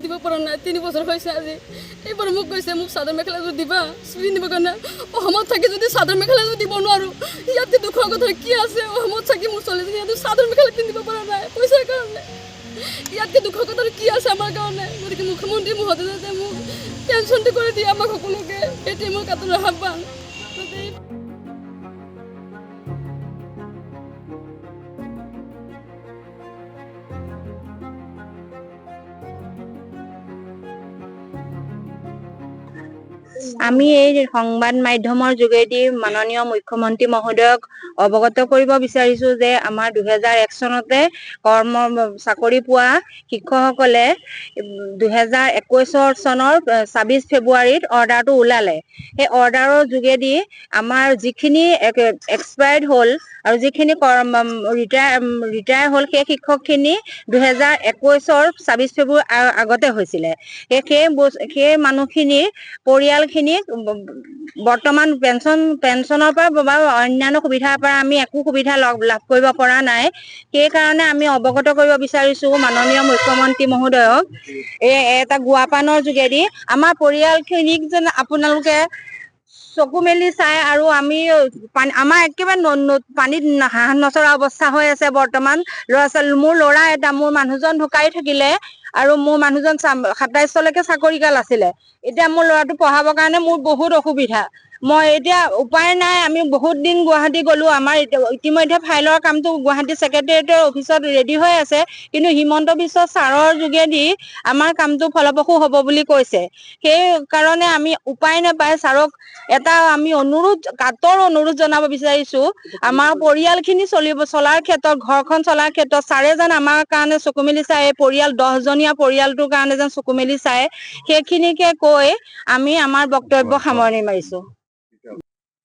দিব পৰা নাই 3 বছৰ হৈছে আজি এইবাৰ মোক কৈছে মোক চাদৰ মেখেলা যদি দিবা পিন্ধিব কাৰণে অসমত থাকি যদি চাদৰ মেখেলা যদি দিব নোৱাৰোঁ ইয়াতে দুখৰ কথা কি আছে অসমত থাকি মোৰ ছোৱালীজনী ইয়াতে চাদৰ মেখেলা পিন্ধিব পৰা নাই পইচাৰ কাৰণে ইয়াতকে দুখৰ কথা কি আছে আমাৰ কাৰণে গতিকে মুখ্যমন্ত্ৰী মহোদয় যাতে মোক পেঞ্চনটো কৰি দিয়ে আমাক সকলোকে এইটোৱে মোৰ কাটৰ আহ্বান। আমি এই সংবাদ মাধ্যমৰ যোগেদি মাননীয় মুখ্যমন্ত্ৰী মহোদয়ক অৱগত কৰিব বিচাৰিছো যে আমাৰ 2001 চনতে চাকৰি পোৱা শিক্ষকসকলে 2021 চনৰ 26 ফেব্ৰুৱাৰীত অৰ্ডাৰটো ওলালে। সেই অৰ্ডাৰৰ যোগেদি আমাৰ যিখিনি এক্সপায়াৰ্ড হ'ল আৰু যিখিনি ৰিটায়াৰ হ'ল সেই শিক্ষকখিনি 2021 26 ফেব্ৰুৱাৰী আগতে হৈছিলে। সেই মানুহখিনিৰ পৰিয়ালখিনি বৰ্তমান পেঞ্চনৰ পৰা বা অন্যান্য সুবিধাৰ পৰা আমি একো সুবিধা লাভ কৰিব পৰা নাই। সেইকাৰণে আমি অৱগত কৰিব বিচাৰিছো মাননীয় মুখ্যমন্ত্ৰী মহোদয়ক এটা গুৱাপানৰ যোগেদি আমাৰ পৰিয়ালখিনিক যেন আপোনালোকে চকু মেলি চাই আৰু আমি আমাৰ একেবাৰে পানীত হাঁহ নচৰা অৱস্থা হৈ আছে বৰ্তমান। মোৰ ল'ৰা এটা মোৰ মানুহজন ঢুকাই থাকিলে আৰু মোৰ মানুহজন 27লৈকে চাকৰিকাল আছিলে। এতিয়া মোৰ ল'ৰাটো পঢ়াবৰ কাৰণে মোৰ বহুত অসুবিধা। মই এতিয়া উপায় নাই আমি বহুত দিন গুৱাহাটী গ'লো আমাৰ ইতিমধ্যে ফাইলৰ কামটো গুৱাহাটী ছেক্ৰেটেৰিয়েটৰ অফিচত ৰেডি হৈ আছে কিন্তু হিমন্ত বিশ্ব ছাৰৰ যোগেদি আমাৰ কামটো ফলপ্ৰসূ হ'ব বুলি কৈছে। সেই কাৰণে আমি উপায় নাপাই ছাৰক এটা আমি কাতৰ অনুৰোধ জনাব বিচাৰিছো আমাৰ পৰিয়ালখিনি চলাৰ ক্ষেত্ৰত ঘৰখন চলাৰ ক্ষেত্ৰত ছাৰে যেন আমাৰ কাৰণে চকু মেলি চাই এই পৰিয়াল 10জনীয়া পৰিয়ালটোৰ কাৰণে যেন চকু মেলি চাই সেইখিনিকে কৈ আমি আমাৰ বক্তব্য সামৰণি মাৰিছো।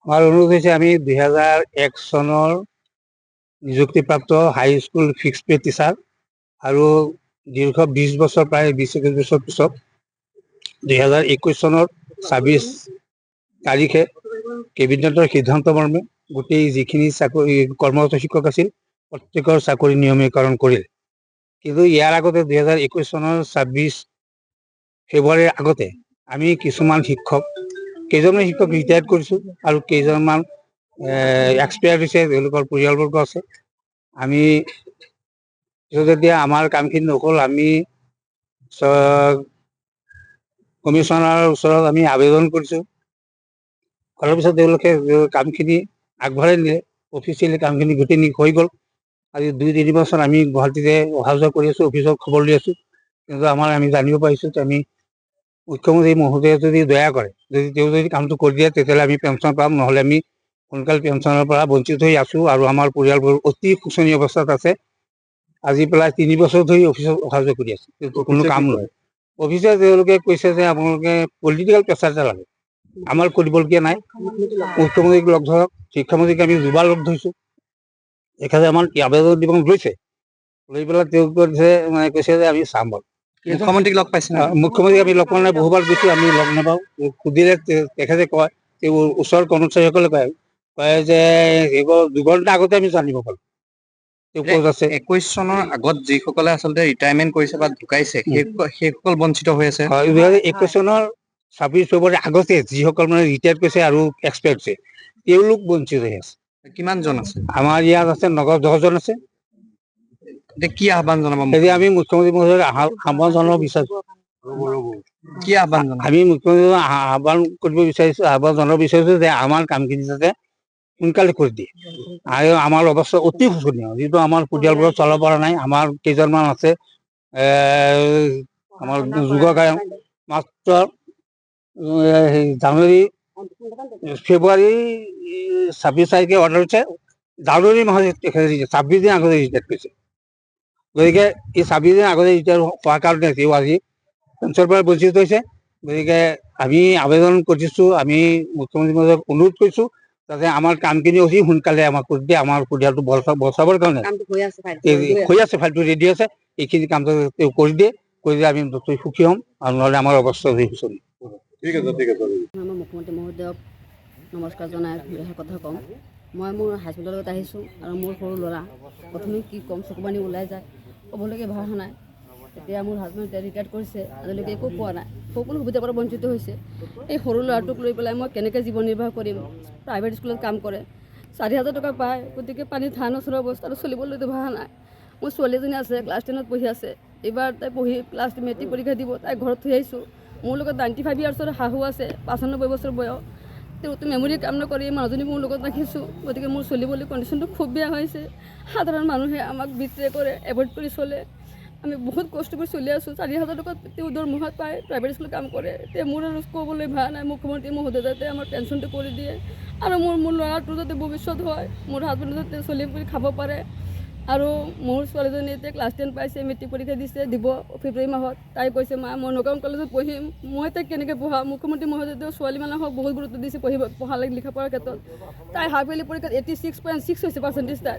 আমাৰ অনুৰোধ হৈছে আমি 2001 চনৰ নিযুক্তিপ্ৰাপ্ত হাইস্কুল ফিক্স পে টিচাৰ আৰু দীৰ্ঘ 20 বছৰ প্ৰায় 20-21 বছৰ পিছত 2021 চনৰ 26 তাৰিখে কেবিনেটৰ সিদ্ধান্ত মৰ্মে গোটেই যিখিনি চাকৰি কৰ্মৰত শিক্ষক আছিল প্ৰত্যেকৰ চাকৰি নিয়মীকৰণ কৰিল। কিন্তু ইয়াৰ আগতে 2021 চনৰ 26 ফেব্ৰুৱাৰীৰ আগতে আমি কিছুমান কেইজনমান শিক্ষক ৰিটায়াৰ্ড কৰিছোঁ আৰু কেইজনমান এক্সপায়াৰ্ড হৈছে, তেওঁলোকৰ পৰিয়ালবৰ্গ আছে। আমি যেতিয়া আমাৰ কামখিনি নকল আমি কমিশ্যনাৰৰ ওচৰত আমি আবেদন কৰিছোঁ। কৰাৰ পিছত তেওঁলোকে কামখিনি আগবঢ়াই নিলে, অফিচিয়েলি কামখিনি গোটেই হৈ গ'ল। আজি 2-3 বছৰ আমি গুৱাহাটীতে অহা যোৱা কৰি আছোঁ, অফিচত খবৰ লৈ আছোঁ। কিন্তু আমি জানিব পাৰিছোঁ যে আমি মুখ্যমন্ত্ৰী মহোদয়ে যদি দয়া কৰে তেওঁ যদি কামটো কৰি দিয়ে তেতিয়াহ'লে আমি পেঞ্চন পাম, নহ'লে আমি সোনকালে পেঞ্চনৰ পৰা বঞ্চিত হৈ আছোঁ আৰু আমাৰ পৰিয়ালবোৰ অতি শোচনীয় অৱস্থাত আছে। আজি প্ৰায় 3 বছৰ ধৰি অফিচত অহা যোৱা কৰি আছে, কিন্তু কোনো কাম নহয়। অফিচে তেওঁলোকে কৈছে যে আপোনালোকে পলিটিকেল প্ৰেচাৰ লাগে, আমাৰ কৰিবলগীয়া নাই। মুখ্যমন্ত্ৰীক লগ ধৰক, শিক্ষামন্ত্ৰীক আমি দুবাৰ লগ ধৰিছোঁ, এখেতে আমাৰ আবেদন দিব লৈছে, লৈ পেলাই তেওঁ কৈছে যে আমি চাম বাৰু। মুখ্যমন্ত্ৰীক লগ পাইছে? মুখ্যমন্ত্ৰীক আমি লগ পোৱা নাই, বহুবাৰ গৈছোঁ, আমি লগ নাপাওঁ। সুধিলে তেখেতে কয়, তেওঁ ওচৰৰ কৰ্মচাৰীসকলে কয় যে 2 ঘণ্টা আগতে আমি জানিব পাৰোঁ তেওঁ ক'ত আছে। 21 চনৰ আগত যিসকলে আচলতে ৰিটায়াৰমেণ্ট কৰিছে বা ঢুকাইছে সেইসকল বঞ্চিত হৈ আছে। 2021 চনৰ 26 ফেব্ৰুৱাৰীৰ আগতে যিসকল ৰিটায়াৰ্ড কৰিছে আৰু এক্সপায়াৰ্ড হৈছে তেওঁলোক বঞ্চিত হৈ আছে। কিমানজন আছে? আমাৰ ইয়াত আছে 9-10জন আছে। এতিয়া কি আহ্বান জনাব? এতিয়া আমি মুখ্যমন্ত্ৰী মহোদয়ক আহ্বান জনাব বিচাৰিছোঁ। কি আহ্বান জনাব? আমি মুখ্যমন্ত্ৰীক আহ্বান জনাব বিচাৰিছোঁ যে আমাৰ কামখিনি যাতে সোনকালে কৰি দিয়ে। আৰু আমাৰ অৱস্থা অতি শোচনীয়, যিটো আমাৰ পৰিয়ালবোৰত চলাব পৰা নাই। আমাৰ কেইজনমান আছে আমাৰ যুৱ গায়ক, মাত্ৰ ফেব্ৰুৱাৰী 26 তাৰিখে অৰ্ডাৰ হৈছে, জানুৱাৰী মাহত 26 দিন আগতে ৰিটায়াৰ্ড কৰিছে। গতিকে এই 26 দিন আগতে ৰিটায়াৰ হোৱাৰ কাৰণে তেওঁ আজি পেঞ্চনৰ পৰা বঞ্চিত হৈছে। গতিকে আমি আবেদন কৰিছোঁ, আমি মুখ্যমন্ত্ৰী মহোদয়ক অনুৰোধ কৰিছোঁ যাতে আমাৰ কামখিনি অতি সোনকালে আমাক কৰি দিয়ে। আমাৰ পৰিয়ালটো বচাবৰ কাৰণে হৈ আছে, ফাইলটো ৰেডি আছে, এইখিনি কামটো তেওঁ কৰি দিয়ে, কৰি দিলে আমি সুখী হ'ম, আৰু নহ'লে আমাৰ অৱস্থা অতি শোচনীয়। ঠিক আছে। মই মুখ্যমন্ত্ৰী মহোদয়ক নমস্কাৰ জনাই কথা ক'ম। মই মোৰ হাইস্কুলত আহিছোঁ আৰু মোৰ সৰু ল'ৰা প্ৰথমে কি ক'ম, চকুপানী ওলাই যায়, ক'বলৈকে ভাষা নাই। এতিয়া মোৰ হাজবেণ্ড এতিয়া ৰিটায়াৰ কৰিছে, আজিলৈকে একো পোৱা নাই, সকলো সুবিধাৰ পৰা বঞ্চিত হৈছে। এই সৰু ল'ৰাটোক লৈ পেলাই মই কেনেকৈ জীৱন নিৰ্বাহ কৰিম? প্ৰাইভেট স্কুলত কাম কৰে, 4,000 টকা পায়, গতিকে পানীত ধান ওচৰৰ অৱস্থা আৰু চলিবলৈতো ভাল নাই। মোৰ ছোৱালী এজনী আছে, ক্লাছ 10ত পঢ়ি আছে, এইবাৰ তাই পঢ়ি ক্লাছ মেট্ৰিক পৰীক্ষা দিব, তাই ঘৰত থৈ আহিছোঁ। মোৰ লগত 95 ইয়াৰ্ছৰ শাহু আছে, 95 বছৰ বয়স, তেওঁতো মেমৰি কাম নকৰি মানুহজনী মোৰ লগত ৰাখিছোঁ। গতিকে মোৰ চলিবলৈ কণ্ডিশ্যনটো খুব বেয়া হৈছে। সাধাৰণ মানুহে আমাক বিট্ৰে কৰে, এভইড কৰি চলে। আমি বহুত কষ্ট কৰি চলি আছোঁ। 4,000 টকা তেওঁ দৰমহাত পায়, প্ৰাইভেট স্কুলত কাম কৰে। এতিয়া মোৰ আৰু ক'বলৈ ভাল নাই। মুখ্যমন্ত্ৰী মহোদয় যাতে আমাৰ পেঞ্চনটো কৰি দিয়ে আৰু মোৰ ল'ৰাটোৰ যাতে ভৱিষ্যত হয়, মোৰ হাজবেণ্ডে যাতে চলি কৰি খাব পাৰে। আৰু মোৰ ছোৱালীজনী এতিয়া ক্লাছ 10 পাইছে, মেট্ৰিক পৰীক্ষা দিব ফেব্ৰুৱাৰী মাহত। তাই কৈছে, মা মই নগাঁও কলেজত পঢ়িম, মই তাইক কেনেকৈ পঢ়াম? মুখ্যমন্ত্ৰী মহোদয়ে ছোৱালী মানুহক বহুত গুৰুত্ব দিছে পঢ়া লিখা পঢ়াৰ ক্ষেত্ৰত। তাই হাফ ইয়াৰলি পৰীক্ষাত 86.6 হৈছে পাৰ্চেণ্টেজ তাই।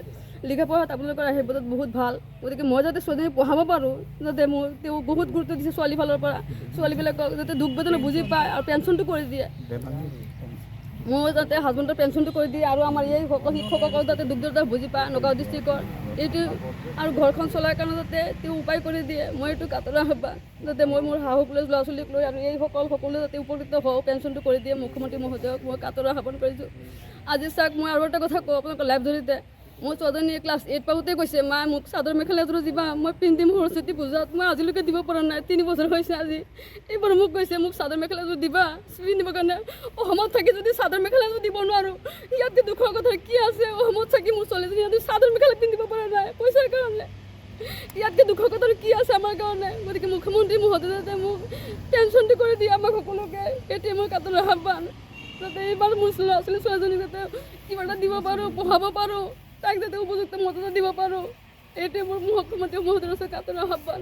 লিখা পঢ়াত আপোনালোকৰ আশীৰ্বাদত বহুত ভাল। গতিকে মই যাতে ছোৱালীজনী পঢ়াব পাৰোঁ, যাতে তেওঁ বহুত গুৰুত্ব দিছে ছোৱালী ফালৰ পৰা। ছোৱালীবিলাকক যাতে দুখ বেদনা বুজি পায় আৰু পেঞ্চনটো কৰি দিয়ে। মোৰ যাতে হাজবেণ্ডৰ পেঞ্চনটো কৰি দিয়ে আৰু আমাৰ এই শিক্ষকসকল যাতে দুখ বেদনা বুজি পায় নগাঁও ডিষ্ট্ৰিক্টৰ এইটো, আৰু ঘৰখন চলাৰ কাৰণে যাতে তেওঁ উপায় কৰি দিয়ে। মই এইটো কাতৰা আহ্বান, যাতে মই মোৰ শাহুক লৈ ল'ৰা ছোৱালীক লৈ আৰু এই সকলো যাতে উপকৃত হওঁ, পেঞ্চনটো কৰি দিয়ে মুখ্যমন্ত্ৰী মহোদয়ক মই কাতৰা আহ্বান কৰিছোঁ। আজি চাওক, মই আৰু এটা কথা কওঁ আপোনালোকৰ লাইভ জৰিয়তে। মোৰ ছোৱালীজনী ক্লাছ 8 পাওঁতে কৈছে, মা মোক চাদৰ মেখেলা এযোৰ দিবা, মই পিন্ধিম সৰস্বতী পূজাত। মই আজিলৈকে দিব পৰা নাই, 3 বছৰ হৈছে আজি। এইবাৰ মোক কৈছে মোক চাদৰ মেখেলা এযোৰ দিবা পিন্ধিবৰ কাৰণে। অসমত থাকি যদি চাদৰ মেখেলা এযোৰ দিব নোৱাৰোঁ, ইয়াতকৈ দুখৰ কথা কি আছে? অসমত থাকি মোৰ ছোৱালীজনী যদি চাদৰ মেখেলা পিন্ধিব পৰা নাই পইচাৰ কাৰণে, ইয়াতকৈ দুখৰ কথা কি আছে আমাৰ কাৰণে? গতিকে মুখ্যমন্ত্ৰী মহোদয় যাতে মোক পেঞ্চনটো কৰি দিয়ে আমাক সকলোকে, এইটোৱে মোৰ কাতৰা আহ্বান। যাতে এইবাৰ মোৰ ল'ৰা ছোৱালীজনীক যাতে কিবা এটা দিব পাৰোঁ, পঢ়াব পাৰোঁ, তাক যাতে উপযুক্ত মৰ্যাদা দিব পাৰোঁ, এইটোৱে মোৰ মুখ্যমন্ত্ৰী মহোদয়ৰ কাতৰা আহ্বান।